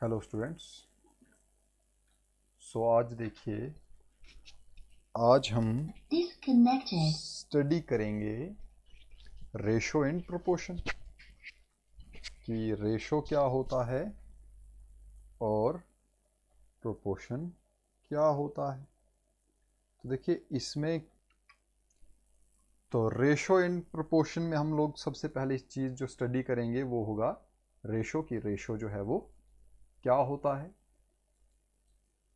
Hello students. आज देखिए, आज हम Disconnected. स्टडी करेंगे रेशो एंड प्रोपोर्शन कि रेशो क्या होता है और प्रोपोर्शन क्या होता है। तो देखिए इसमें, तो रेशो एंड प्रोपोर्शन में हम लोग सबसे पहले इस चीज़ जो स्टडी करेंगे वो होगा रेशो की। रेशो जो है वो क्या होता है।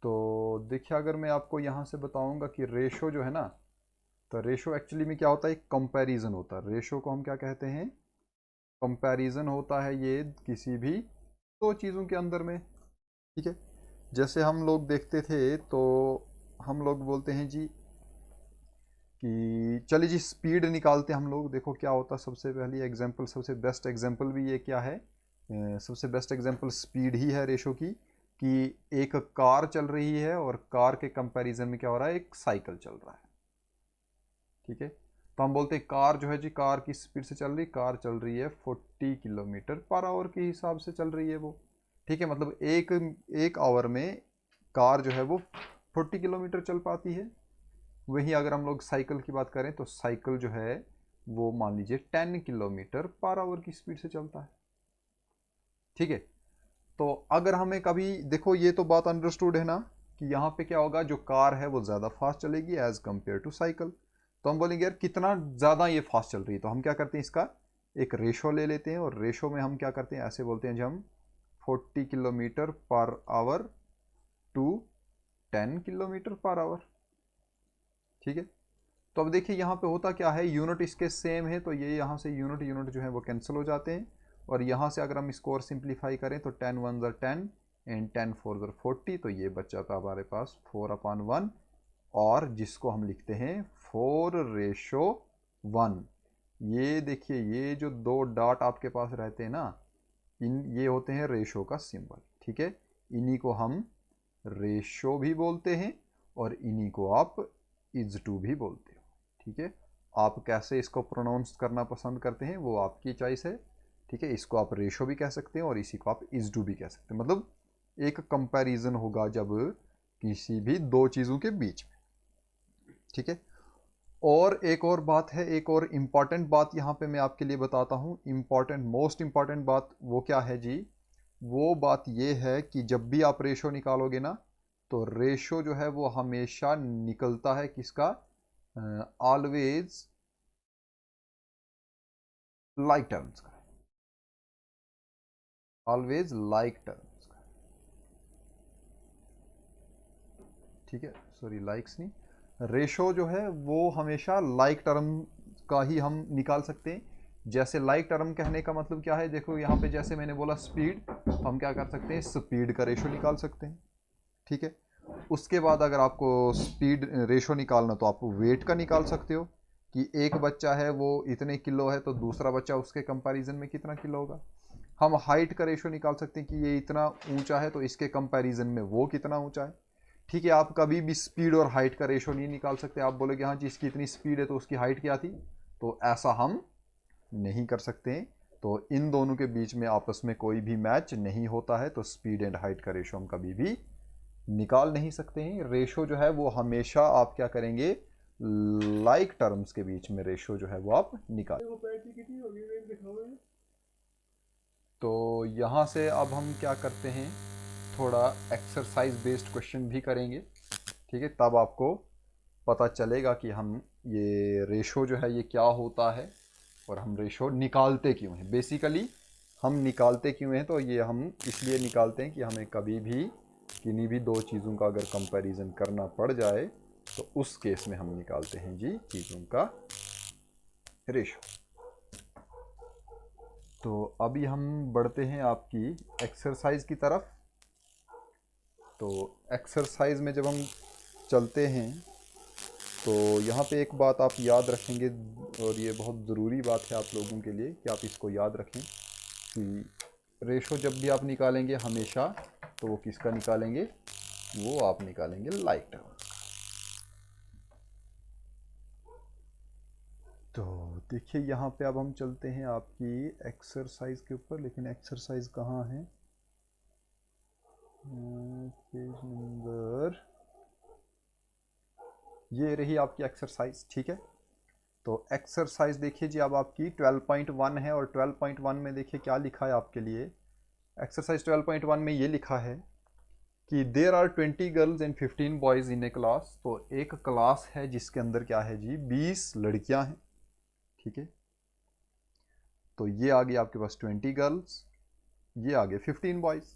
तो देखिए, अगर मैं आपको यहाँ से बताऊँगा कि रेशो जो है ना, तो रेशो एक्चुअली में क्या होता है, एक कंपैरिजन होता है। रेशो को हम क्या कहते हैं, कंपैरिजन होता है ये किसी भी दो चीज़ों के अंदर में। ठीक है, जैसे हम लोग देखते थे तो हम लोग बोलते हैं जी कि चलिए जी स्पीड निकालते हैं हम लोग। देखो क्या होता है, सबसे पहली एग्जांपल, सबसे बेस्ट एग्जांपल भी ये क्या है, सबसे बेस्ट एग्जांपल स्पीड ही है रेशो की। कि एक कार चल रही है और कार के कंपैरिजन में क्या हो रहा है, एक साइकिल चल रहा है। ठीक है, तो हम बोलते हैं कार जो है जी, कार की स्पीड से चल रही, कार चल रही है 40 किलोमीटर पर आवर के हिसाब से चल रही है वो। ठीक है, मतलब एक एक आवर में कार जो है वो 40 किलोमीटर चल पाती है। वहीं अगर हम लोग साइकिल की बात करें तो साइकिल जो है वो मान लीजिए 10 किलोमीटर पर आवर की स्पीड से चलता है। ठीक है, तो अगर हमें कभी देखो, ये तो बात अंडरस्टूड है ना कि यहाँ पे क्या होगा, जो कार है वो ज़्यादा फास्ट चलेगी एज कंपेयर टू साइकिल। तो हम बोलेंगे यार कितना ज़्यादा ये फास्ट चल रही है, तो हम क्या करते हैं, इसका एक रेशो ले लेते हैं और रेशो में हम क्या करते हैं, ऐसे बोलते हैं जब हम 40 kilometre per hour to 10 kilometre per hour. ठीक है, तो अब देखिए यहाँ पे होता क्या है, यूनिट इसके सेम है, तो ये यहाँ से यूनिट यूनिट जो है वो कैंसिल हो जाते हैं। और यहाँ से अगर हम इसको और सिंप्लीफाई करें तो 10 1 ज़र 10 एंड 10 4 ज़र 40, तो ये बच जाता है हमारे पास 4/1। और जिसको हम लिखते हैं 4:1। ये देखिए, ये जो दो डॉट आपके पास रहते हैं ना, ये होते हैं रेशो का सिंबल। ठीक है, इन्हीं को हम रेशो भी बोलते हैं और इन्हीं को आप इज टू भी बोलते हो। ठीक है, आप कैसे इसको प्रोनाउंस करना पसंद करते हैं वो आपकी चॉइस है। ठीक है, इसको आप रेशो भी कह सकते हैं और इसी को आप इज टू भी कह सकते हैं। मतलब एक कंपैरिजन होगा जब किसी भी दो चीज़ों के बीच में। ठीक है, और एक और बात है, एक और इम्पॉर्टेंट बात यहाँ पे मैं आपके लिए बताता हूँ। इम्पॉर्टेंट, मोस्ट इम्पॉर्टेंट बात वो क्या है जी, वो बात ये है कि जब भी आप रेशो निकालोगे ना, तो रेशो जो है वो हमेशा निकलता है किसका, ऑलवेज लाइक टर्म्स का। ऑलवेज लाइक टर्म्स का। ठीक है, सॉरी लाइक्स नहीं, रेशो जो है वो हमेशा लाइक टर्म का ही हम निकाल सकते हैं। जैसे लाइक टर्म कहने का मतलब क्या है, देखो यहाँ पे जैसे मैंने बोला स्पीड, तो हम क्या कर सकते हैं, स्पीड का रेशो निकाल सकते हैं। ठीक है, उसके बाद अगर आपको स्पीड रेशो निकालना तो आप वेट का निकाल सकते हो कि एक बच्चा है वो इतने किलो है तो दूसरा बच्चा उसके कंपैरिजन में कितना किलो होगा। हम हाइट का रेशो निकाल सकते हैं कि ये इतना ऊंचा है तो इसके कंपैरिजन में वो कितना ऊंचा है। ठीक है, आप कभी भी स्पीड और हाइट का रेशो नहीं निकाल सकते। आप बोलोगे हाँ जी इसकी इतनी स्पीड है तो उसकी हाइट क्या थी, तो ऐसा हम नहीं कर सकते हैं। तो इन दोनों के बीच में आपस में कोई भी मैच नहीं होता है, तो स्पीड एंड हाइट का रेशो हम कभी भी निकाल नहीं सकते हैं। रेशो जो है वो हमेशा आप क्या करेंगे, लाइक टर्म्स के बीच में रेशो जो है वो आप निकाल। तो यहाँ से अब हम क्या करते हैं, थोड़ा एक्सरसाइज बेस्ड क्वेश्चन भी करेंगे। ठीक है, तब आपको पता चलेगा कि हम ये रेशो जो है ये क्या होता है और हम रेशो निकालते क्यों हैं। बेसिकली हम निकालते क्यों हैं, तो ये हम इसलिए निकालते हैं कि हमें कभी भी किन्हीं भी दो चीज़ों का अगर कंपैरिजन करना पड़ जाए तो उस केस में हम निकालते हैं जी चीज़ों का रेशो। तो अभी हम बढ़ते हैं आपकी एक्सरसाइज की तरफ। तो एक्सरसाइज में जब हम चलते हैं तो यहाँ पे एक बात आप याद रखेंगे, और ये बहुत ज़रूरी बात है आप लोगों के लिए कि आप इसको याद रखें कि रेशो जब भी आप निकालेंगे हमेशा, तो वो किसका निकालेंगे, वो आप निकालेंगे लाइक टर्म। तो देखिए यहाँ पे अब हम चलते हैं आपकी एक्सरसाइज के ऊपर, लेकिन एक्सरसाइज कहाँ है, पेज नंबर, ये रही आपकी एक्सरसाइज। ठीक है, तो एक्सरसाइज देखिए जी, अब आपकी 12.1 है और 12.1 में देखिए क्या लिखा है आपके लिए। एक्सरसाइज 12.1 में ये लिखा है कि there are 20 girls and 15 boys in a class. तो एक क्लास है जिसके अंदर क्या है जी, 20 लड़कियां हैं। ठीक है, तो ये आ गई आपके पास 20 गर्ल्स, ये आ गए 15 बॉयज़।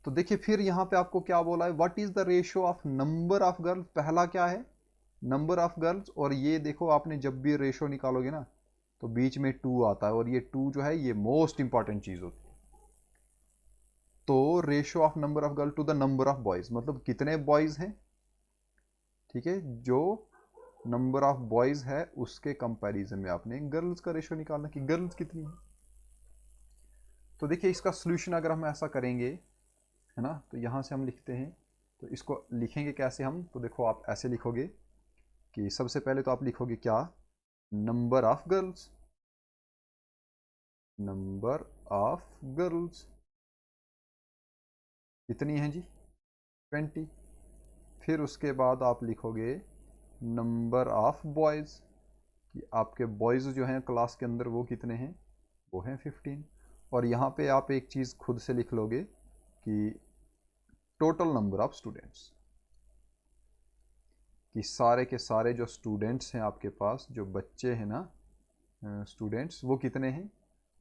तो देखिए फिर यहाँ पे आपको क्या बोला है, what is the ratio of number of girls. पहला क्या है, नंबर ऑफ गर्ल्स, और ये देखो आपने जब भी रेशियो निकालोगे ना तो बीच में 2 आता है, और ये 2 जो है ये मोस्ट इंपॉर्टेंट चीज होती है। तो ratio of number of girl to the number of boys, मतलब कितने बॉयज हैं। ठीक है, जो नंबर ऑफ बॉयज है उसके कंपैरिजन में आपने गर्ल्स का रेशियो निकालना कि गर्ल्स कितनी है। तो देखिए इसका सोल्यूशन अगर हम ऐसा करेंगे, है ना, तो यहां से हम लिखते हैं। तो इसको लिखेंगे कैसे हम, तो देखो आप ऐसे लिखोगे कि सबसे पहले तो आप लिखोगे क्या, number of girls, number of girls कितनी हैं जी, 20। फिर उसके बाद आप लिखोगे नंबर ऑफ बॉयज़, कि आपके बॉयज़ जो हैं क्लास के अंदर वो कितने हैं, वो हैं 15। और यहाँ पे आप एक चीज़ खुद से लिख लोगे कि टोटल नंबर ऑफ स्टूडेंट्स, कि सारे के सारे जो स्टूडेंट्स हैं आपके पास, जो बच्चे हैं ना स्टूडेंट्स, वो कितने हैं।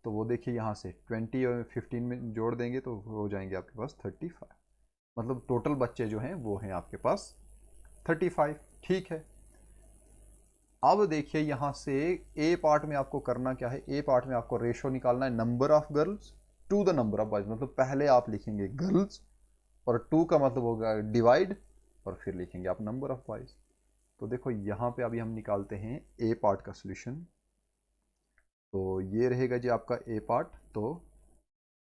तो वो देखिए यहाँ से 20 और 15 में जोड़ देंगे तो हो जाएंगे आपके पास 35। मतलब टोटल बच्चे जो हैं वो हैं आपके पास 35। ठीक है, अब देखिए यहाँ से ए पार्ट में आपको करना क्या है, ए पार्ट में आपको रेशो निकालना है number of girls to the number of boys. मतलब पहले आप लिखेंगे गर्ल्स और 2 का मतलब होगा डिवाइड, और फिर लिखेंगे आप नंबर ऑफ बॉयज। तो देखो यहाँ पे अभी हम निकालते हैं ए पार्ट का सोल्यूशन। तो ये रहेगा जी आपका ए पार्ट। तो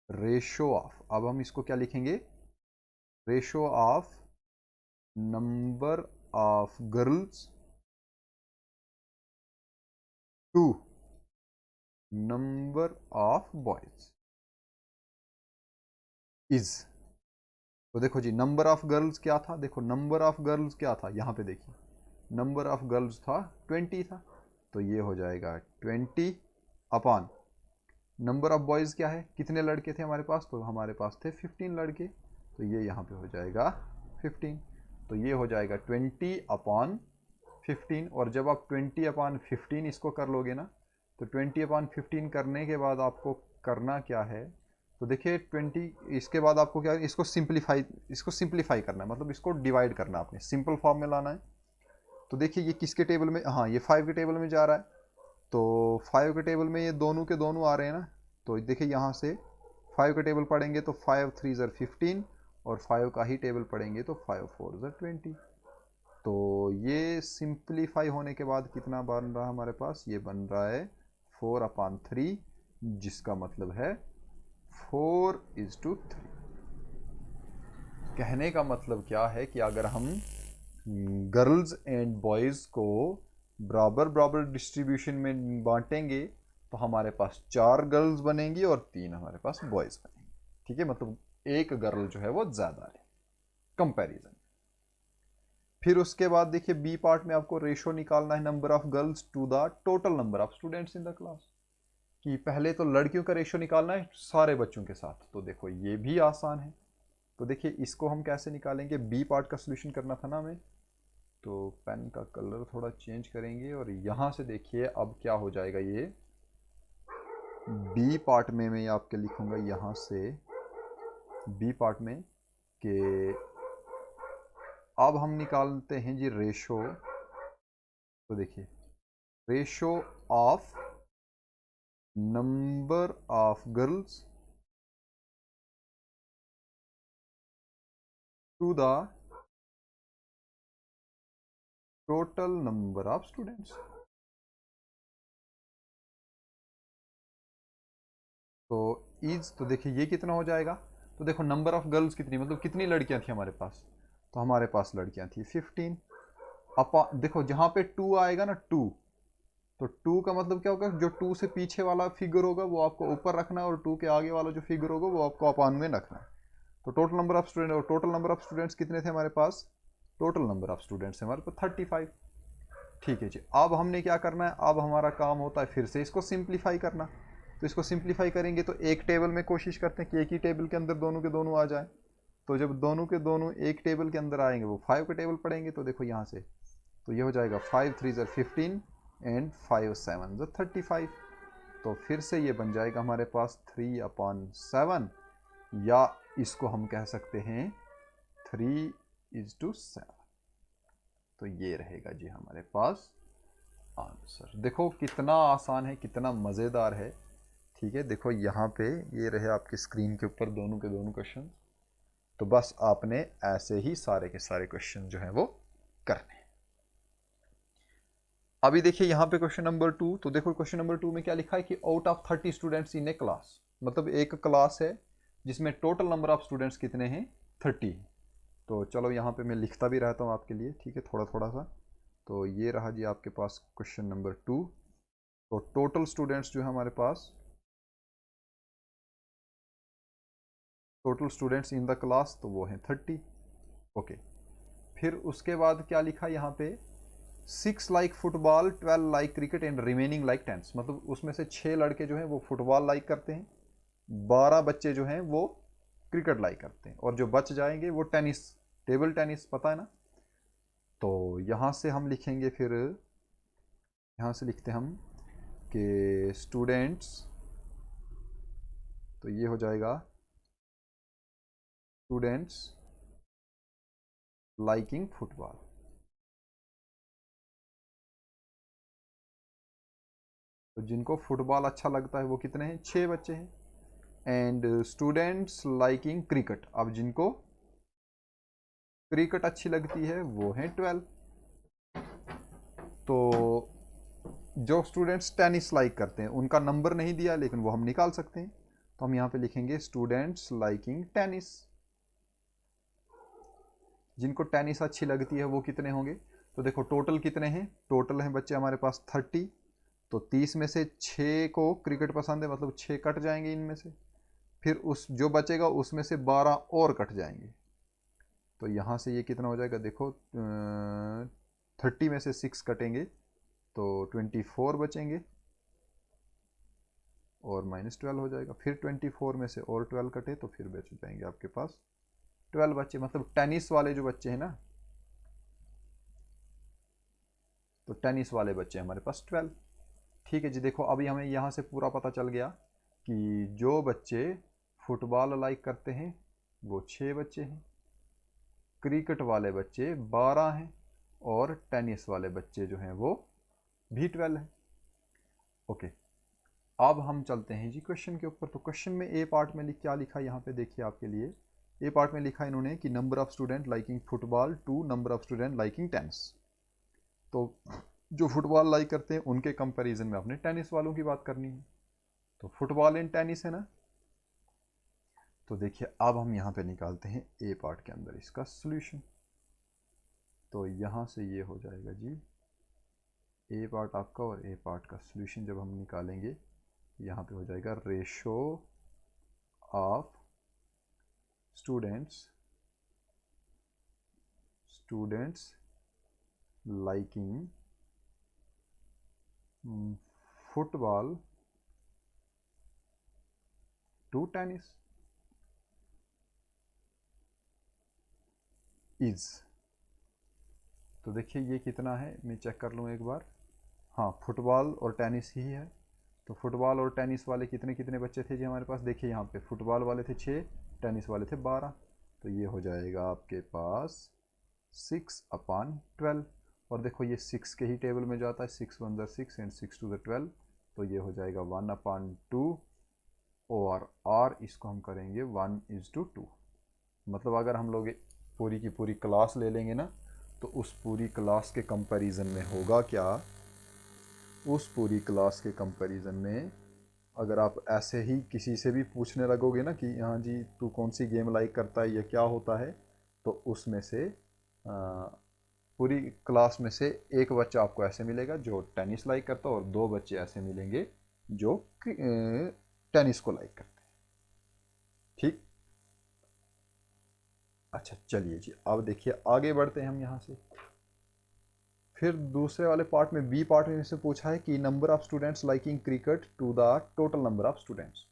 रेशो ऑफ, अब हम इसको क्या लिखेंगे, ratio of number of girls to number of boys is. तो देखो जी नंबर ऑफ गर्ल्स क्या था, देखो नंबर ऑफ गर्ल्स क्या था, यहाँ पे देखिए नंबर ऑफ गर्ल्स था 20 था, तो ये हो जाएगा 20 अपॉन नंबर ऑफ बॉयज़ क्या है, कितने लड़के थे हमारे पास, तो हमारे पास थे 15 लड़के, तो ये यहाँ पे हो जाएगा 15। तो ये हो जाएगा 20 अपॉन 15। और जब आप 20 अपॉन 15 इसको कर लोगे ना, तो 20 अपॉन 15 करने के बाद आपको करना क्या है, तो देखिए 20, इसके बाद आपको क्या, इसको सिंप्लीफाई करना है, मतलब इसको डिवाइड करना है, आपने सिंपल फॉर्म में लाना है। तो देखिए ये किसके टेबल में, हाँ ये 5 के टेबल में जा रहा है, तो 5 के टेबल में ये दोनों के दोनों आ रहे हैं ना। तो देखिए यहाँ से 5 के टेबल पढ़ेंगे तो 5 3 ज़र 15, और 5 का ही टेबल पढ़ेंगे तो 5 4 ज़र 20। तो ये सिंप्लीफाई होने के बाद कितना बन रहा है हमारे पास, ये बन रहा है 4/3, जिसका मतलब है 4:3। कहने का मतलब क्या है कि अगर हम गर्ल्स एंड बॉयज़ को बराबर बराबर डिस्ट्रीब्यूशन में बांटेंगे तो हमारे पास 4 गर्ल्स बनेंगी और 3 हमारे पास बॉयज़ बनेंगे। ठीक है, मतलब एक गर्ल जो है वो ज़्यादा है कंपैरिजन। फिर उसके बाद देखिए बी पार्ट में आपको रेशो निकालना है number of girls to the total number of students in the class, कि पहले तो लड़कियों का रेशो निकालना है सारे बच्चों के साथ। तो देखो ये भी आसान है। तो देखिए इसको हम कैसे निकालेंगे, बी पार्ट का सोल्यूशन करना था ना हमें, तो पेन का कलर थोड़ा चेंज करेंगे और यहाँ से देखिए अब क्या हो जाएगा, ये बी पार्ट में मैं आपके लिखूंगा यहाँ से बी पार्ट में कि अब हम निकालते हैं जी रेशो। तो देखिए ratio of number of girls to the total number of students. तो इज, तो देखिए ये कितना हो जाएगा, तो देखो नंबर ऑफ गर्ल्स कितनी, मतलब कितनी लड़कियां थी हमारे पास, तो हमारे पास लड़कियां थी 15 अपा, देखो जहां पे 2 आएगा ना 2, तो 2 का मतलब क्या होगा, जो 2 से पीछे वाला फिगर होगा वो आपको ऊपर रखना है और 2 के आगे वाला जो फिगर होगा वो आपको अपान में रखना है। तो टोटल नंबर ऑफ स्टूडेंट, और टोटल नंबर ऑफ स्टूडेंट्स कितने थे हमारे पास, टोटल नंबर ऑफ स्टूडेंट्स हमारे पास 35। ठीक है जी, अब हमने क्या करना है, अब हमारा काम होता है फिर से इसको सिंप्लीफाई करना। तो इसको सिंप्लीफाई करेंगे तो एक टेबल में कोशिश करते हैं कि एक ही टेबल के अंदर दोनों के दोनों आ जाए। तो जब दोनों के दोनों एक टेबल के अंदर आएंगे वो 5 के टेबल पड़ेंगे। तो देखो यहाँ से, तो ये हो जाएगा 5 3 ज़र 15 एंड 5 7 ज़र 35। तो फिर से ये बन जाएगा हमारे पास 3/7, या इसको हम कह सकते हैं 3:7। तो ये रहेगा जी हमारे पास आंसर। देखो कितना आसान है, कितना मज़ेदार है। ठीक है, देखो यहाँ पे ये रहे आपके स्क्रीन के ऊपर दोनों के दोनों क्वेश्चन। तो बस आपने ऐसे ही सारे के सारे क्वेश्चन जो हैं वो करने हैं। अभी देखिए यहाँ पे क्वेश्चन नंबर 2। तो देखो क्वेश्चन नंबर 2 में क्या लिखा है कि out of 30 students in a class, मतलब एक क्लास है जिसमें टोटल नंबर ऑफ स्टूडेंट्स कितने हैं, 30। तो चलो यहाँ पे मैं लिखता भी रहता हूँ आपके लिए, ठीक है, थोड़ा थोड़ा सा। तो ये रहा जी आपके पास क्वेश्चन नंबर 2। तो टोटल स्टूडेंट्स जो है हमारे पास, total students in the class, तो वो हैं 30। ओके, फिर उसके बाद क्या लिखा यहाँ पे, 6 like football, 12 like cricket and remaining like tennis, मतलब उसमें से 6 लड़के जो हैं वो फुटबॉल लाइक करते हैं, 12 बच्चे जो हैं वो क्रिकेट लाइक करते हैं, और जो बच जाएंगे वो टेनिस, टेबल टेनिस, पता है ना। तो यहाँ से हम लिखेंगे, फिर यहाँ से लिखते हैं हम कि स्टूडेंट्स, तो ये हो जाएगा स्टूडेंट्स लाइकिंग फुटबॉल। तो जिनको फुटबॉल अच्छा लगता है वो कितने हैं, 6 बच्चे हैं। एंड स्टूडेंट्स लाइकिंग क्रिकेट, अब जिनको क्रिकेट अच्छी लगती है वो हैं 12। तो जो स्टूडेंट्स टेनिस लाइक करते हैं उनका नंबर नहीं दिया, लेकिन वो हम निकाल सकते हैं। तो हम यहाँ पे लिखेंगे स्टूडेंट्स लाइकिंग टेनिस। जिनको टेनिस अच्छी लगती है वो कितने होंगे, तो देखो टोटल कितने हैं, टोटल हैं बच्चे हमारे पास 30। तो 30 में से 6 को क्रिकेट पसंद है, मतलब 6 कट जाएंगे इनमें से। फिर उस जो बचेगा उसमें से 12 और कट जाएंगे। तो यहाँ से ये कितना हो जाएगा, देखो 30 में से 6 कटेंगे तो 24 बचेंगे, और -12 हो जाएगा। फिर 24 में से और 12 कटे तो फिर बच जाएंगे आपके पास 12 बच्चे, मतलब टेनिस वाले जो बच्चे हैं ना, तो टेनिस वाले बच्चे हमारे पास 12। ठीक है जी, देखो अभी हमें यहाँ से पूरा पता चल गया कि जो बच्चे फुटबॉल लाइक करते हैं वो 6 बच्चे हैं, क्रिकेट वाले बच्चे 12 हैं, और टेनिस वाले बच्चे जो हैं वो भी 12 हैं। ओके, अब हम चलते हैं जी क्वेश्चन के ऊपर। तो क्वेश्चन में ए पार्ट में क्या लिखा है यहाँ पे देखिए आपके लिए। ए पार्ट में लिखा है इन्होंने कि number of student liking football to number of student liking tennis. तो जो फुटबॉल लाइक करते हैं उनके कंपैरिजन में अपने टेनिस वालों की बात करनी है। तो फुटबॉल एंड टेनिस है ना। तो देखिए अब हम यहाँ पे निकालते हैं ए पार्ट के अंदर इसका सॉल्यूशन। तो यहाँ से ये हो जाएगा जी ए पार्ट आपका, और ए पार्ट का सॉल्यूशन जब हम निकालेंगे यहाँ पे हो जाएगा ratio of students liking football to tennis is. तो देखिए ये कितना है, मैं चेक कर लूँ एक बार। हाँ, फुटबॉल और टेनिस ही है। तो फुटबॉल और टेनिस वाले कितने कितने बच्चे थे जी हमारे पास, देखिए यहाँ पे फुटबॉल वाले थे 6, टेनिस वाले थे 12। तो ये हो जाएगा आपके पास 6/12। और देखो ये 6 के ही टेबल में जाता है, 6 1 6 एंड 6 2 12। तो ये हो जाएगा 1/2, और आर इसको हम करेंगे 1:2। मतलब अगर हम लोग पूरी की पूरी क्लास ले लेंगे ना, तो उस पूरी क्लास के कंपैरिजन में होगा क्या, उस पूरी क्लास के कंपैरिजन में अगर आप ऐसे ही किसी से भी पूछने लगोगे ना कि हाँ जी तू कौन सी गेम लाइक करता है या क्या होता है, तो उसमें से पूरी क्लास में से एक बच्चा आपको ऐसे मिलेगा जो टेनिस लाइक करता है, और 2 बच्चे ऐसे मिलेंगे जो टेनिस को लाइक करते हैं। ठीक, अच्छा चलिए जी, अब देखिए आगे बढ़ते हैं हम यहाँ से। फिर दूसरे वाले पार्ट में, बी पार्ट में इनसे पूछा है कि number of students liking cricket to the total number of students,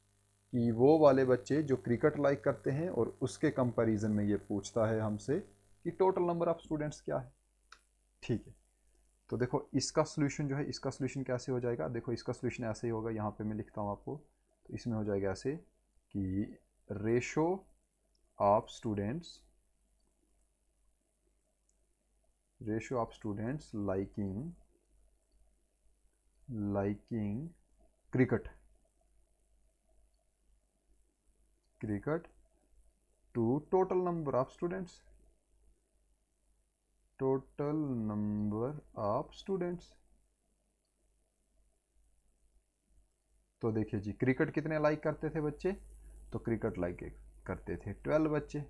कि वो वाले बच्चे जो क्रिकेट लाइक करते हैं और उसके कंपैरिजन में ये पूछता है हमसे कि टोटल नंबर ऑफ स्टूडेंट्स क्या है। ठीक है, तो देखो इसका सोल्यूशन जो है, इसका सोल्यूशन कैसे हो जाएगा, देखो इसका सोल्यूशन ऐसे ही होगा, यहाँ पे मैं लिखता हूँ आपको। तो इसमें हो जाएगा ऐसे कि ratio of students, ratio of students liking cricket to total number of students, total number of students. तो देखिए जी, क्रिकेट कितने लाइक करते थे बच्चे, तो क्रिकेट लाइक करते थे 12 बच्चे।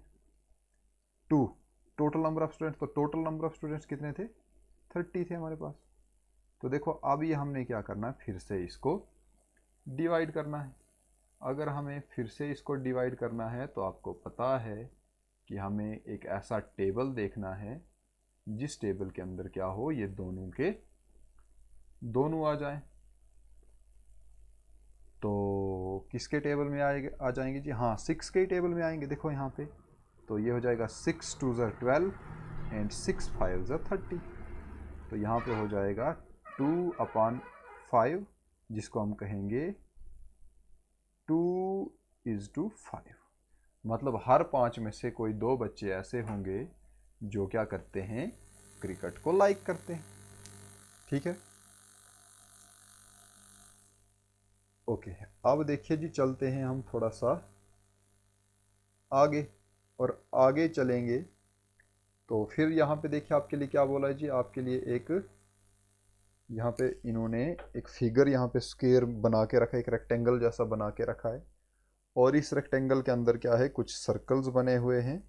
To total number of students, तो टोटल नंबर ऑफ स्टूडेंट्स कितने थे, 30 थे हमारे पास। तो देखो अब ये हमने क्या करना है, फिर से इसको डिवाइड करना है। अगर हमें फिर से इसको डिवाइड करना है तो आपको पता है कि हमें एक ऐसा टेबल देखना है जिस टेबल के अंदर क्या हो, ये दोनों के दोनों आ जाएं। तो किसके टेबल में आएंगे, आ जाएंगे जी, हाँ 6 के टेबल में आएंगे। देखो यहाँ पे, तो ये हो जाएगा 6 2 ज़र 12 एंड 6 5 ज़र 30। तो यहाँ पे हो जाएगा 2/5, जिसको हम कहेंगे 2:5। मतलब हर 5 में से कोई 2 बच्चे ऐसे होंगे जो क्या करते हैं, क्रिकेट को लाइक करते हैं। ठीक है, ओके। अब देखिए जी, चलते हैं हम थोड़ा सा आगे, और आगे चलेंगे तो फिर यहाँ पे देखिए आपके लिए क्या बोला है जी, आपके लिए एक यहाँ पे इन्होंने एक फिगर यहाँ पे स्क्वायर बना के रखा है, एक रेक्टेंगल जैसा बना के रखा है, और इस रेक्टेंगल के अंदर क्या है, कुछ सर्कल्स बने हुए हैं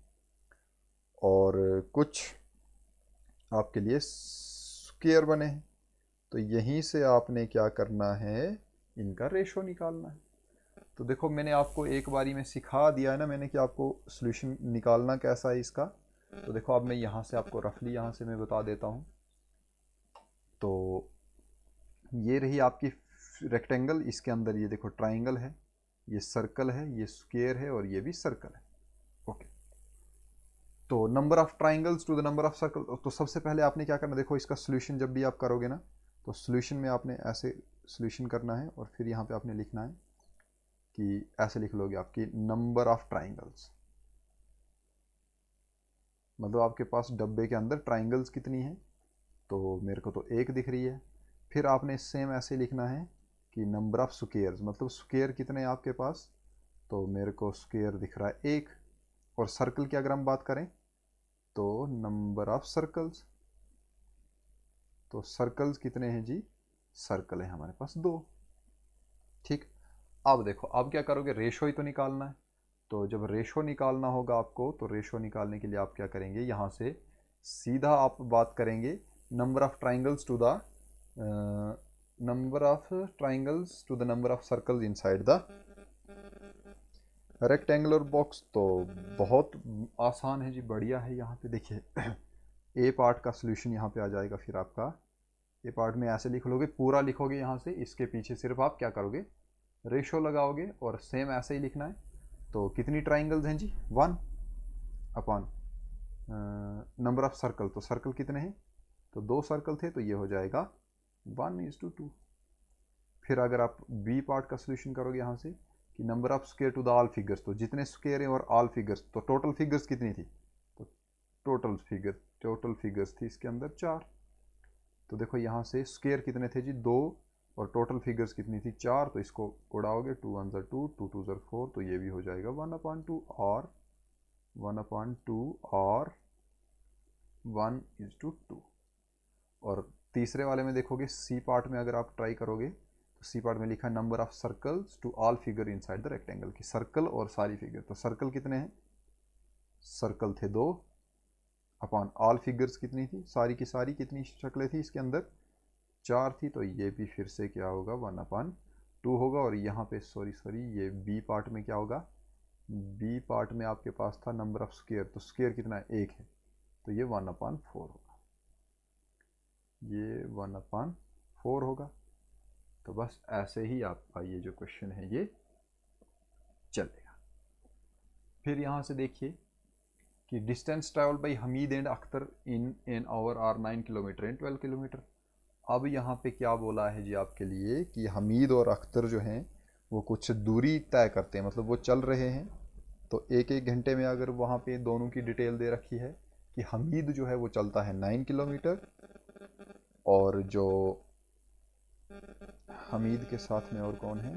और कुछ आपके लिए स्क्वायर बने हैं। तो यहीं से आपने क्या करना है, इनका रेशो निकालना है। तो देखो मैंने आपको एक बारी में सिखा दिया है ना मैंने, कि आपको सॉल्यूशन निकालना कैसा है इसका। तो देखो अब मैं यहाँ से आपको रफली यहाँ से मैं बता देता हूँ। तो ये रही आपकी रेक्टेंगल, इसके अंदर ये देखो ट्राइंगल है, ये सर्कल है, ये स्क्वायर है और ये भी सर्कल है। ओके, तो number of triangles to the number of circle. तो सबसे पहले आपने क्या करना, देखो इसका सोल्यूशन जब भी आप करोगे ना, तो सोल्यूशन में आपने ऐसे सोल्यूशन करना है और फिर यहाँ पे आपने लिखना है कि ऐसे लिख लोगे आपकी नंबर ऑफ ट्राइंगल्स, मतलब आपके पास डब्बे के अंदर ट्राइंगल्स कितनी है, तो मेरे को तो एक दिख रही है। फिर आपने सेम ऐसे लिखना है कि नंबर ऑफ स्क्वायर्स, मतलब स्क्वायर कितने हैं आपके पास, तो मेरे को स्क्वायर दिख रहा है एक। और सर्कल की अगर हम बात करें तो नंबर ऑफ सर्कल्स, तो सर्कल्स कितने हैं जी, सर्कल है हमारे पास 2। ठीक, अब देखो अब क्या करोगे, रेशो ही तो निकालना है। तो जब रेशो निकालना होगा आपको, तो रेशो निकालने के लिए आप क्या करेंगे, यहाँ से सीधा आप बात करेंगे number of triangles to the number of triangles to the number of circles inside the rectangular box. तो बहुत आसान है जी, बढ़िया है। यहाँ पे देखिए ए पार्ट का सोल्यूशन यहाँ पे आ जाएगा। फिर आपका ए पार्ट में ऐसे लिख लोगे, पूरा लिखोगे यहाँ से, इसके पीछे सिर्फ आप क्या करोगे, रेशो लगाओगे और सेम ऐसे ही लिखना है। तो कितनी ट्राइंगल्स हैं जी, 1 अपॉन नंबर ऑफ सर्कल, तो सर्कल कितने हैं, तो 2 सर्कल थे, तो ये हो जाएगा 1:2। फिर अगर आप बी पार्ट का सोल्यूशन करोगे यहाँ से कि number of square to the all figures, तो जितने स्क्वायर हैं और ऑल फिगर्स, तो टोटल फिगर्स कितनी थी, तो टोटल फिगर्स थी इसके अंदर 4। तो देखो यहाँ से स्क्वायर कितने थे जी, 2, और टोटल फिगर्स कितनी थी, 4। तो इसको उड़ाओगे, 2 1 ज़र 2, 2 2 ज़र 4, तो ये भी हो जाएगा 1/2 और 1/2 और 1:2। और तीसरे वाले में देखोगे सी पार्ट में अगर आप ट्राई करोगे, तो सी पार्ट में लिखा है number of circles to all figure inside the rectangle, की सर्कल और सारी फिगर। तो सर्कल कितने हैं, सर्कल थे 2 अपॉन ऑल फिगर्स कितनी थी, सारी की सारी कितनी शक्लें थी इसके अंदर, 4 थी। तो ये भी फिर से क्या होगा, 1/2 होगा। और यहाँ पे सॉरी ये बी पार्ट में क्या होगा, बी पार्ट में आपके पास था नंबर ऑफ स्क्वायर, तो स्क्वायर कितना है, 1 है, तो ये 1/4 होगा, ये 1/4 होगा। तो बस ऐसे ही आपका ये जो क्वेश्चन है ये चलेगा। फिर यहाँ से देखिए कि distance travel by Hamid and Akhtar in an hour are 9 kilometre and 12 kilometre. अब यहाँ पे क्या बोला है जी आपके लिए कि हमीद और अख्तर जो हैं वो कुछ दूरी तय करते हैं, मतलब वो चल रहे हैं। तो एक एक घंटे में अगर वहाँ पे दोनों की डिटेल दे रखी है कि हमीद जो है वो चलता है 9 किलोमीटर, और जो हमीद के साथ में और कौन है,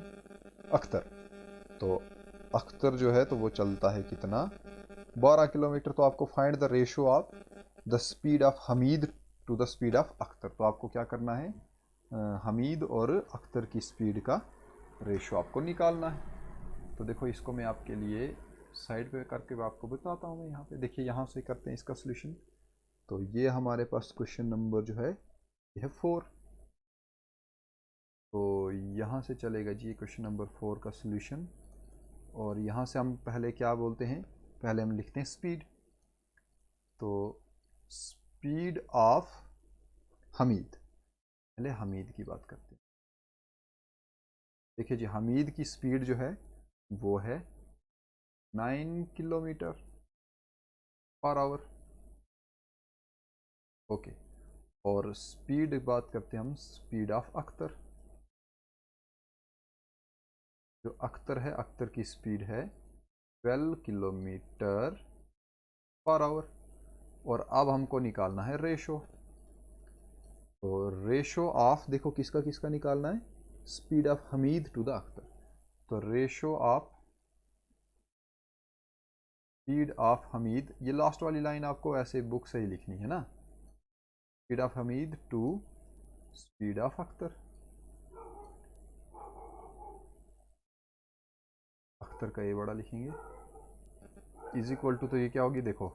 अख्तर, तो अख्तर जो है तो वो चलता है कितना, 12 किलोमीटर। तो आपको find the ratio of the speed of Hamid to the speed of Akhtar. तो आपको क्या करना है, हमीद और अख्तर की स्पीड का रेशो आपको निकालना है। तो देखो इसको मैं आपके लिए साइड पे करके आपको बताता हूँ। मैं यहाँ पे देखिए, यहाँ से करते हैं इसका सोल्यूशन। तो ये हमारे पास क्वेश्चन नंबर जो है ये है 4। तो यहाँ से चलेगा जी क्वेश्चन नंबर 4 का सोल्यूशन। और यहाँ से हम पहले क्या बोलते हैं, पहले हम लिखते हैं स्पीड। तो स्पीड ऑफ हमीद, पहले हमीद की बात करते हैं। देखिए जी, हमीद की स्पीड जो है वो है 9 किलोमीटर पर आवर। ओके, और स्पीड बात करते हैं हम स्पीड ऑफ अख्तर। जो अख्तर है, अख्तर की स्पीड है 12 किलोमीटर पर आवर। और अब हमको निकालना है रेशो। तो रेशो ऑफ, देखो किसका किसका निकालना है, speed of Hamid to the Akhtar. तो ratio of speed of Hamid, ये लास्ट वाली लाइन आपको ऐसे बुक से ही लिखनी है ना, speed of Hamid to speed of Akhtar. Akhtar का ये बड़ा लिखेंगे इज इक्वल टू, तो ये क्या होगी देखो,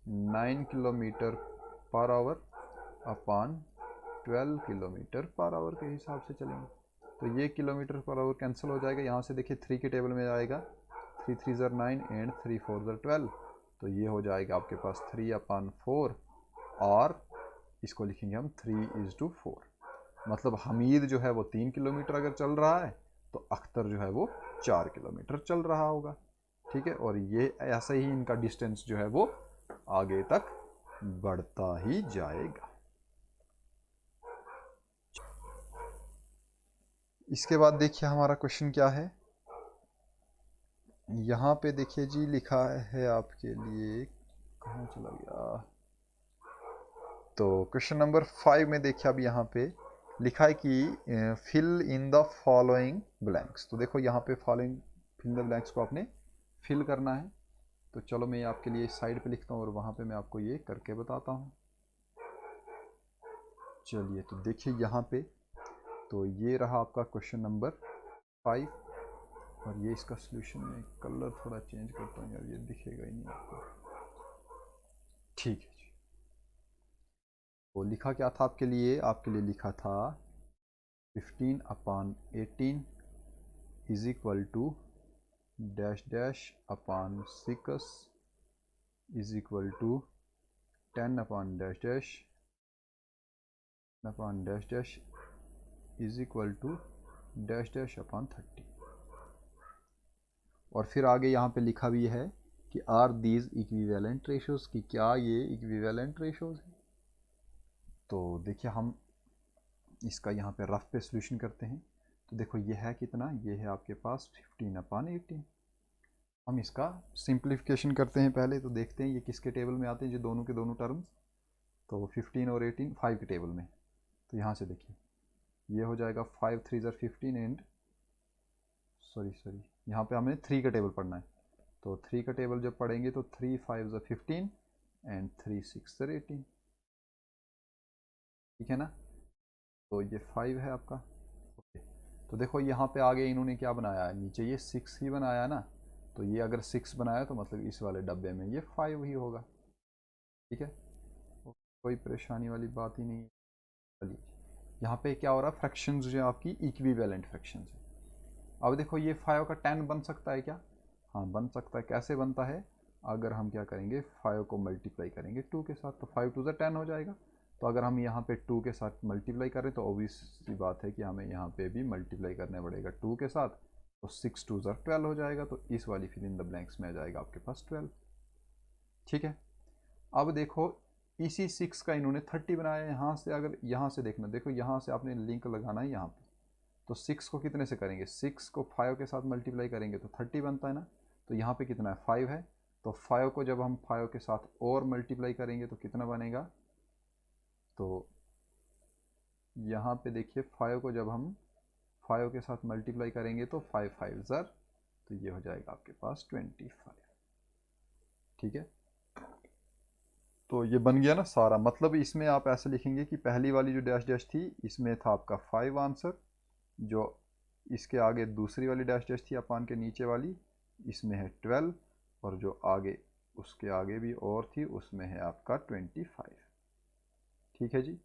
9 kilometre per our upon 12 kilometre per our के हिसाब से चलेंगे। तो ये किलोमीटर पर आवर कैंसिल हो जाएगा। यहाँ से देखिए 3 के टेबल में आएगा, 3 3 ज़र 9 एंड 3 4 ज़र 12। तो ये हो जाएगा आपके पास 3/4, और इसको लिखेंगे हम 3:4। मतलब हमीद जो है वो 3 किलोमीटर अगर चल रहा है तो अख्तर जो है वो 4 किलोमीटर चल रहा होगा। ठीक है, और ये ऐसे ही इनका डिस्टेंस जो है वो आगे तक बढ़ता ही जाएगा। इसके बाद देखिए हमारा क्वेश्चन क्या है, यहाँ पे देखिए जी लिखा है आपके लिए, कहाँ चला गया, तो क्वेश्चन नंबर 5 में देखिए अब यहाँ पे लिखा है कि fill in the following blanks. तो देखो यहाँ पे फॉलोइंग फिल द ब्लैंक्स को आपने फिल करना है। तो चलो मैं आपके लिए इस साइड पे लिखता हूँ और वहाँ पे मैं आपको ये करके बताता हूँ। चलिए, तो देखिए यहाँ पे, तो ये रहा आपका क्वेश्चन नंबर 5, और ये इसका सोल्यूशन में कलर थोड़ा चेंज करता हूँ यार, ये दिखेगा ही नहीं आपको। ठीक है जी, तो लिखा क्या था आपके लिए लिखा था 15/18 is equal to dash dash upon 6 is equal to 10/डैश upon dash dash is equal to dash dash upon 30। और फिर आगे यहाँ पे लिखा भी है कि आर दीज इक्विवेलेंट रेशोज़, कि क्या ये इक्विवेलेंट रेशोज़ हैं। तो देखिए हम इसका यहाँ पे रफ पे सोल्यूशन करते हैं। तो देखो ये है कितना, ये है आपके पास 15/18। हम इसका सिंप्लीफिकेशन करते हैं पहले, तो देखते हैं ये किसके टेबल में आते हैं, जो दोनों के दोनों टर्म्स। तो 15 और 18 5 के टेबल में। तो यहाँ से देखिए ये हो जाएगा 5 3 ज़र 15 एंड सॉरी यहाँ पे हमें 3 का टेबल पढ़ना है। तो 3 का टेबल जब पढ़ेंगे तो 3 5 ज़र 15 एंड 3 6 ज़र 18। ठीक है ना, तो ये 5 है आपका। ओके, तो देखो यहाँ पे आगे इन्होंने क्या बनाया है, नीचे ये 6 ही बनाया ना। तो ये अगर 6 बनाया तो मतलब इस वाले डब्बे में ये 5 ही होगा। ठीक है, कोई परेशानी वाली बात ही नहीं है। चलिए, यहाँ पे क्या हो रहा है, फ्रैक्शंस जो आपकी इक्विवेलेंट फ्रैक्शंस है। अब देखो ये 5 का 10 बन सकता है क्या, हाँ बन सकता है। कैसे बनता है, अगर हम क्या करेंगे 5 को मल्टीप्लाई करेंगे 2 के साथ, तो 5 2 10 हो जाएगा। तो अगर हम यहाँ पे 2 के साथ मल्टीप्लाई करें तो ऑब्वियस सी बात है कि हमें यहाँ पे भी मल्टीप्लाई करना पड़ेगा 2 के साथ, तो 6 2 12 हो जाएगा। तो इस वाली फिल इन द ब्लैंक्स में आ जाएगा आपके पास 12। ठीक है, अब देखो इसी 6 का इन्होंने 30 बनाया है। यहाँ से अगर यहाँ से देखना, देखो यहाँ से आपने लिंक लगाना है यहाँ पे, तो 6 को कितने से करेंगे, 6 को 5 के साथ मल्टीप्लाई करेंगे तो 30 बनता है ना। तो यहाँ पे कितना है 5 है, तो 5 को जब हम 5 के साथ और मल्टीप्लाई करेंगे तो कितना बनेगा, तो यहाँ पे देखिए 5 को जब हम 5 के साथ मल्टीप्लाई करेंगे तो 5 5 ज़र, तो ये हो जाएगा आपके पास 25। ठीक है, तो ये बन गया ना सारा। मतलब इसमें आप ऐसे लिखेंगे कि पहली वाली जो डैश डैश थी इसमें था आपका 5 आंसर, जो इसके आगे दूसरी वाली डैश डैश थी अपान के नीचे वाली, इसमें है 12, और जो आगे उसके आगे भी और थी उसमें है आपका 25। ठीक है जी।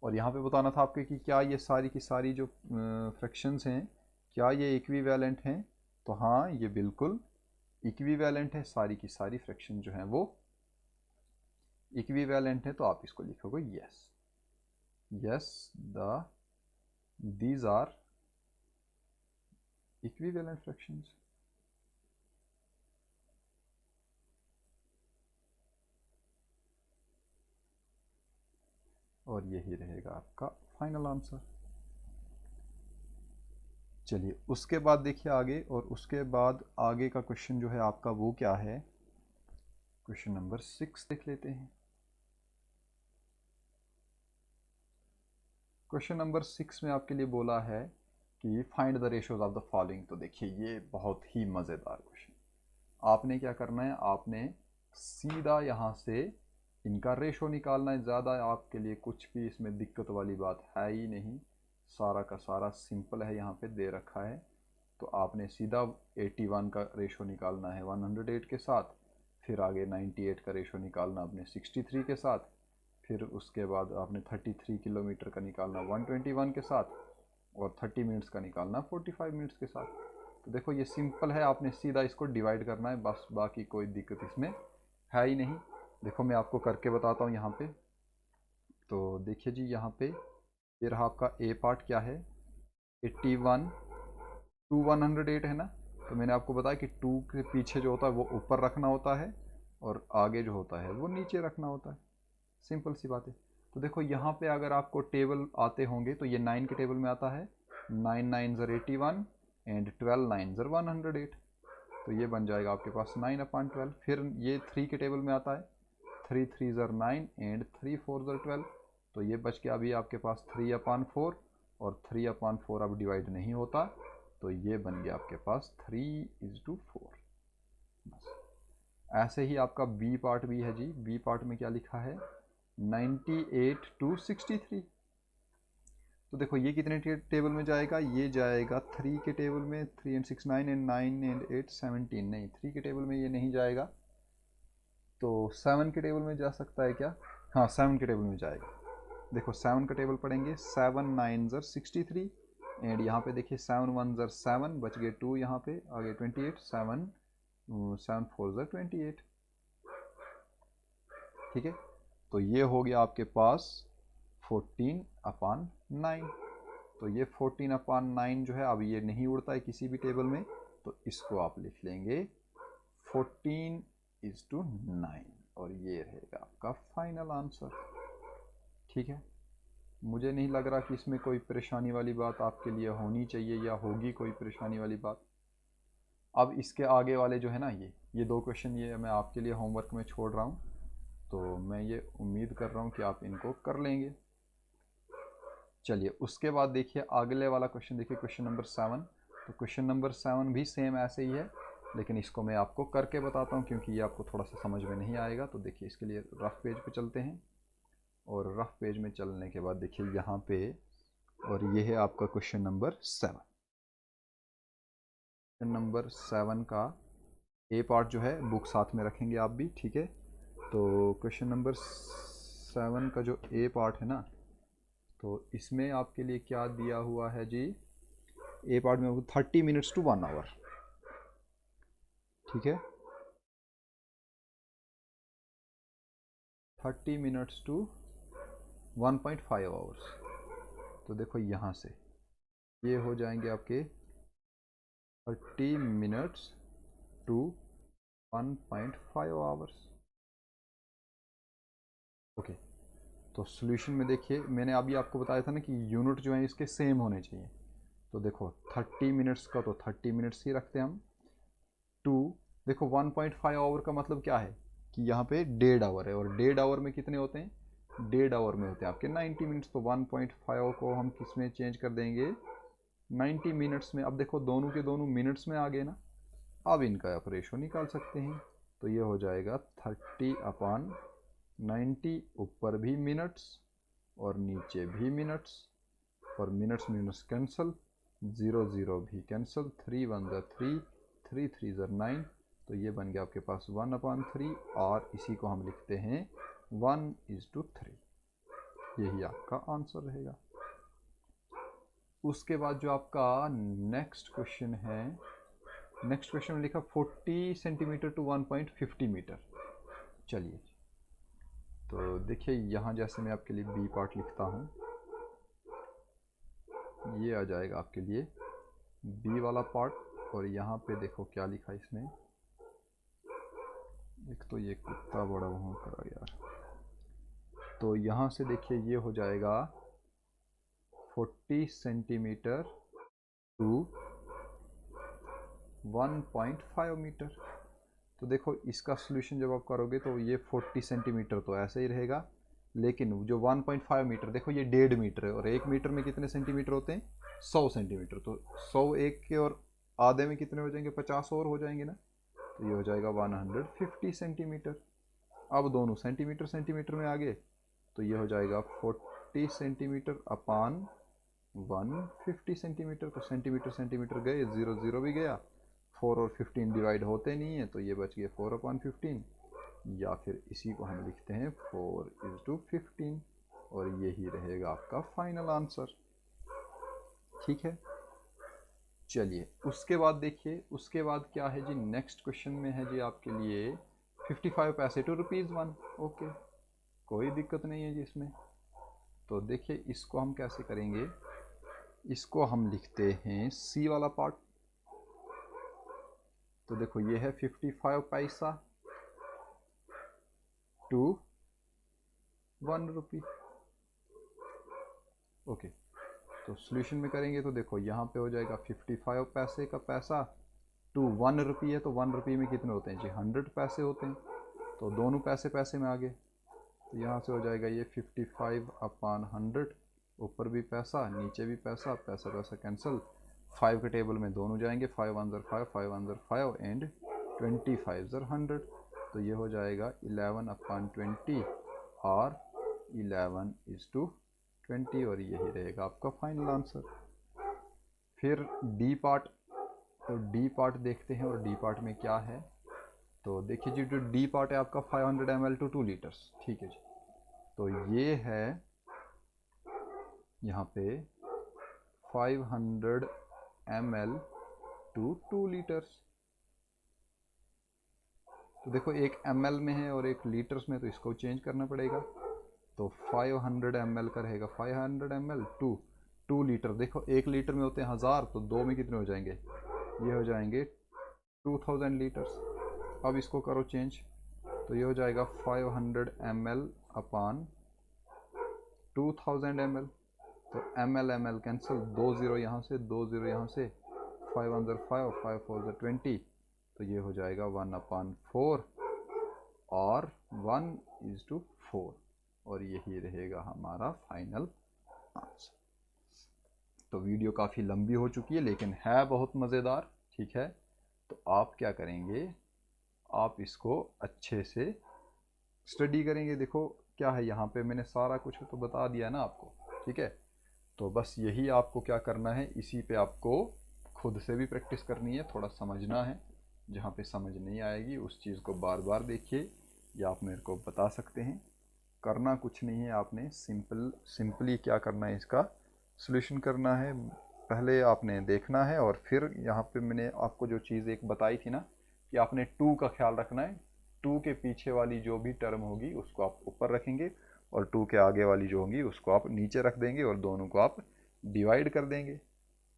और यहाँ पे बताना था आपके कि क्या ये सारी की सारी जो फ्रैक्शंस हैं क्या ये इक्विवेलेंट हैं, तो हाँ ये बिल्कुल इक्विवेलेंट है, सारी की सारी फ्रैक्शन जो हैं वो इक्विवेलेंट है। तो आप इसको लिखोगे yes, yes these are equivalent fractions. और यही रहेगा आपका फाइनल आंसर। चलिए उसके बाद देखिए आगे, और उसके बाद आगे का क्वेश्चन जो है आपका वो क्या है, क्वेश्चन नंबर 6 देख लेते हैं। क्वेश्चन नंबर 6 में आपके लिए बोला है कि find the ratios of the following. तो देखिए ये बहुत ही मज़ेदार क्वेश्चन। आपने क्या करना है, आपने सीधा यहाँ से इनका रेशो निकालना है। ज़्यादा आपके लिए कुछ भी इसमें दिक्कत वाली बात है ही नहीं, सारा का सारा सिंपल है, यहाँ पे दे रखा है। तो आपने सीधा 81 का रेशो निकालना है 108 के साथ, फिर आगे 98 का रेशो निकालना आपने 63 के साथ, फिर उसके बाद आपने 33 किलोमीटर का निकालना 121 के साथ, और 30 मिनट्स का निकालना 45 मिनट्स के साथ। तो देखो ये सिंपल है, आपने सीधा इसको डिवाइड करना है बस, बाकी कोई दिक्कत इसमें है ही नहीं। देखो मैं आपको करके बताता हूँ यहाँ पे। तो देखिए जी यहाँ पे ये रहा आपका ए पार्ट क्या है, 81 टू 108 है ना। तो मैंने आपको बताया कि 2 के पीछे जो होता है वो ऊपर रखना होता है, और आगे जो होता है वो नीचे रखना होता है। सिंपल सी बात है। तो देखो यहाँ पे अगर आपको टेबल आते होंगे तो ये 9 के टेबल में आता है, 9 9 ज़र 81 एंड 12 9 ज़र 108। तो ये बन जाएगा आपके पास 9/12। फिर ये 3 के टेबल में आता है, 3 3 ज़र 9 एंड 3 4 ज़र 12। तो ये बच के अभी आपके पास 3/4, और 3/4 अब डिवाइड नहीं होता, तो ये बन गया आपके पास 3:4। बस ऐसे ही आपका बी पार्ट भी है जी। बी पार्ट में क्या लिखा है, 98 to 63। तो देखो ये कितने टेबल में जाएगा, ये जाएगा 3 के टेबल में, 3 and 6 9 and 9 and 8 17। नहीं 3 के टेबल में ये नहीं जाएगा, तो 7 के टेबल में जा सकता है क्या, हाँ 7 के टेबल में जाएगा। देखो 7 का टेबल पढ़ेंगे, 7 9 ज़र 63, एंड यहाँ पे देखिए 7 1 ज़र 7, बच गए 2, यहाँ पे आगे 28, 7 7 4 ज़र 28। ठीक है, तो ये हो गया आपके पास 14/9। तो ये 14/9 जो है अब ये नहीं उड़ता है किसी भी टेबल में, तो इसको आप लिख लेंगे 14:9, और ये रहेगा आपका फाइनल आंसर। ठीक है, मुझे नहीं लग रहा कि इसमें कोई परेशानी वाली बात आपके लिए होनी चाहिए या होगी कोई परेशानी वाली बात। अब इसके आगे वाले जो है ना, ये 2 क्वेश्चन ये मैं आपके लिए होमवर्क में छोड़ रहा हूँ, तो मैं ये उम्मीद कर रहा हूँ कि आप इनको कर लेंगे। चलिए उसके बाद देखिए अगले वाला क्वेश्चन, देखिए क्वेश्चन नंबर 7। तो क्वेश्चन नंबर 7 भी सेम ऐसे ही है, लेकिन इसको मैं आपको करके बताता हूँ क्योंकि ये आपको थोड़ा सा समझ में नहीं आएगा। तो देखिए इसके लिए रफ पेज पे चलते हैं, और रफ पेज में चलने के बाद देखिए यहाँ पे, और ये है आपका क्वेश्चन नंबर 7। क्वेश्चन नंबर 7 का ए पार्ट जो है बुक साथ में रखेंगे आप भी, ठीक है। तो क्वेश्चन नंबर 7 का जो ए पार्ट है ना, तो इसमें आपके लिए क्या दिया हुआ है जी, ए पार्ट में 30 मिनट्स टू 1 आवर। ठीक है, 30 मिनट्स टू 1.5 आवर्स। तो देखो यहाँ से ये हो जाएंगे आपके 30 मिनट्स टू 1.5 आवर्स। ओके, तो सॉल्यूशन में देखिए मैंने अभी आपको बताया था ना कि यूनिट जो है इसके सेम होने चाहिए। तो देखो 30 मिनट्स का तो 30 मिनट्स ही रखते हैं हम। टू, देखो 1.5 आवर का मतलब क्या है कि यहाँ पे 1.5 आवर है, और 1.5 आवर में कितने होते हैं, 1.5 आवर में होते हैं आपके 90 मिनट्स। तो 1.5 को हम किस में चेंज कर देंगे, 90 मिनट्स में। अब देखो दोनों के दोनों मिनट्स में आ गए ना, अब इनका आप रेशो निकाल सकते हैं। तो ये हो जाएगा 30/90, ऊपर भी मिनट्स और नीचे भी मिनट्स, और मिनट्स मिनट्स कैंसिल, 0 0 भी कैंसिल, 3 1 3, 3 3 9। तो ये बन गया आपके पास 1/3, और इसी को हम लिखते हैं 1:3। यही आपका आंसर रहेगा। उसके बाद जो आपका नेक्स्ट क्वेश्चन है, नेक्स्ट क्वेश्चन में लिखा 40 सेंटीमीटर टू 1.50 मीटर। चलिए, तो देखिए यहाँ जैसे मैं आपके लिए बी पार्ट लिखता हूँ, ये आ जाएगा आपके लिए बी वाला पार्ट। और यहाँ पे देखो क्या लिखा इसमें, एक तो ये कुत्ता बड़ा वहाँ करा यार। तो यहाँ से देखिए ये हो जाएगा 40 सेंटीमीटर टू 1.5 मीटर। तो देखो इसका सॉल्यूशन जब आप करोगे तो ये 40 सेंटीमीटर तो ऐसे ही रहेगा, लेकिन जो 1.5 मीटर, देखो ये 1.5 मीटर है, और 1 मीटर में कितने सेंटीमीटर होते हैं, 100 सेंटीमीटर। तो 100 एक के और आधे में कितने हो जाएंगे, 50 और हो जाएंगे ना। तो ये हो जाएगा 150 सेंटीमीटर। अब दोनों सेंटीमीटर सेंटीमीटर में आ गए, तो ये हो जाएगा 40 सेंटीमीटर अपान 150 सेंटीमीटर। तो सेंटीमीटर सेंटीमीटर गए, 0 0 भी गया, 4 और 15 डिवाइड होते नहीं है, तो ये बच गया 4/15, या फिर इसी को हम लिखते हैं 4:15, और यही रहेगा आपका फाइनल आंसर। ठीक है, चलिए उसके बाद देखिए, उसके बाद क्या है जी, नेक्स्ट क्वेश्चन में है जी आपके लिए 55 पैसे टू ₹1। ओके, कोई दिक्कत नहीं है जी इसमें। तो देखिए इसको हम कैसे करेंगे, इसको हम लिखते हैं सी वाला पार्ट। तो देखो ये है 55 पैसा टू 1 रुपी। ओके, तो सॉल्यूशन में करेंगे तो देखो यहाँ पे हो जाएगा 55 पैसे का पैसा टू 1 रुपी है, तो 1 रुपी में कितने होते हैं जी, 100 पैसे होते हैं। तो दोनों पैसे पैसे में आ गए, तो यहाँ से हो जाएगा ये 55/100, ऊपर भी पैसा नीचे भी पैसा, पैसा पैसा कैंसिल, 5 के टेबल में दोनों जाएंगे, 5 1 5, 5 1 5 एंड 25 100। तो ये हो जाएगा 11/20, और 11:20, और यही रहेगा आपका फाइनल आंसर। फिर डी पार्ट, तो डी पार्ट देखते हैं, और डी पार्ट में क्या है। तो देखिए जी, जो डी पार्ट है आपका 500 ml टू 2 लीटर्स। ठीक है जी, तो ये है यहाँ पे 500 ml टू 2 लीटर्स। तो देखो एक ml में है और एक लीटर्स में, तो इसको चेंज करना पड़ेगा। तो 500 ml का रहेगा 500 ml टू 2 लीटर। देखो 1 लीटर में होते हैं 1000, तो 2 में कितने हो जाएंगे, ये हो जाएंगे 2000 लीटर्स। अब इसको करो चेंज, तो ये हो जाएगा 500 ml अपान 2000 ml। तो ml कैंसिल, 2 0 यहाँ से, 2 0 यहाँ से, 5 1 5, 5 4 20। तो ये हो जाएगा 1/4, और 1:4, और यही रहेगा हमारा फाइनल आंसर। तो वीडियो काफ़ी लंबी हो चुकी है, लेकिन है बहुत मज़ेदार। ठीक है, तो आप क्या करेंगे, आप इसको अच्छे से स्टडी करेंगे। देखो क्या है यहाँ पे, मैंने सारा कुछ तो बता दिया ना आपको। ठीक है, तो बस यही आपको क्या करना है, इसी पे आपको खुद से भी प्रैक्टिस करनी है, थोड़ा समझना है। जहाँ पे समझ नहीं आएगी उस चीज़ को बार बार देखिए, या आप मेरे को बता सकते हैं। करना कुछ नहीं है, आपने सिंपली क्या करना है, इसका सॉल्यूशन करना है। पहले आपने देखना है, और फिर यहाँ पे मैंने आपको जो चीज़ एक बताई थी ना कि आपने टू का ख्याल रखना है। टू के पीछे वाली जो भी टर्म होगी उसको आप ऊपर रखेंगे और टू के आगे वाली जो होगी उसको आप नीचे रख देंगे और दोनों को आप डिवाइड कर देंगे।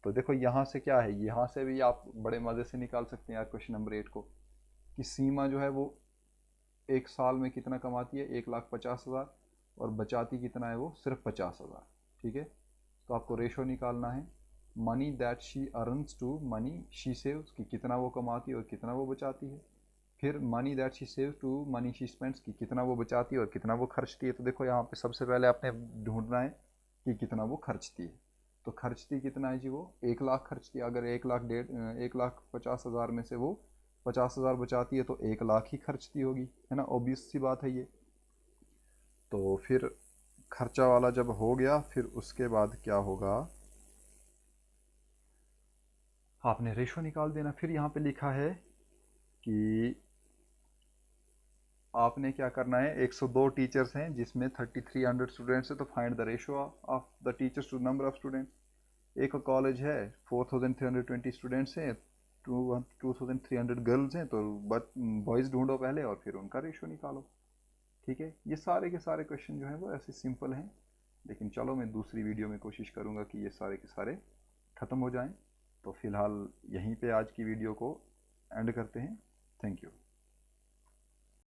तो देखो यहाँ से क्या है, यहाँ से भी आप बड़े मज़े से निकाल सकते हैं यार क्वेश्चन नंबर 8 को, कि सीमा जो है वो एक साल में कितना कमाती है, 1,50,000, और बचाती कितना है, वो सिर्फ 50,000। ठीक है, तो आपको रेशो निकालना है money that she earns to money she saves, कि कितना वो कमाती है और कितना वो बचाती है। फिर money that she saves to money she spends, कि कितना वो बचाती है और कितना वो खर्चती है। तो देखो यहाँ पे सबसे पहले आपने ढूंढना है कि कितना वो खर्चती है। तो खर्चती कितना है जी, वो 1,00,000 खर्चती है। अगर 1,50,000 में से वो 50,000 बचाती है तो 1,00,000 ही खर्चती होगी, है ना, ऑब्वियस सी बात है ये। तो फिर खर्चा वाला जब हो गया, फिर उसके बाद क्या होगा, आपने रेशो निकाल देना। फिर यहाँ पे लिखा है कि आपने क्या करना है, 102 टीचर्स हैं जिसमें 3,300 स्टूडेंट्स हैं, तो find the ratio of the teachers to number of students. एक कॉलेज है 4,320 स्टूडेंट्स हैं, 2,300 गर्ल्स हैं, तो बॉयज़ ढूंढो पहले और फिर उनका रेशो निकालो। ठीक है, ये सारे के सारे क्वेश्चन जो हैं वो ऐसे सिंपल हैं, लेकिन चलो मैं दूसरी वीडियो में कोशिश करूँगा कि ये सारे के सारे ख़त्म हो जाएं। तो फ़िलहाल यहीं पे आज की वीडियो को एंड करते हैं। Thank you.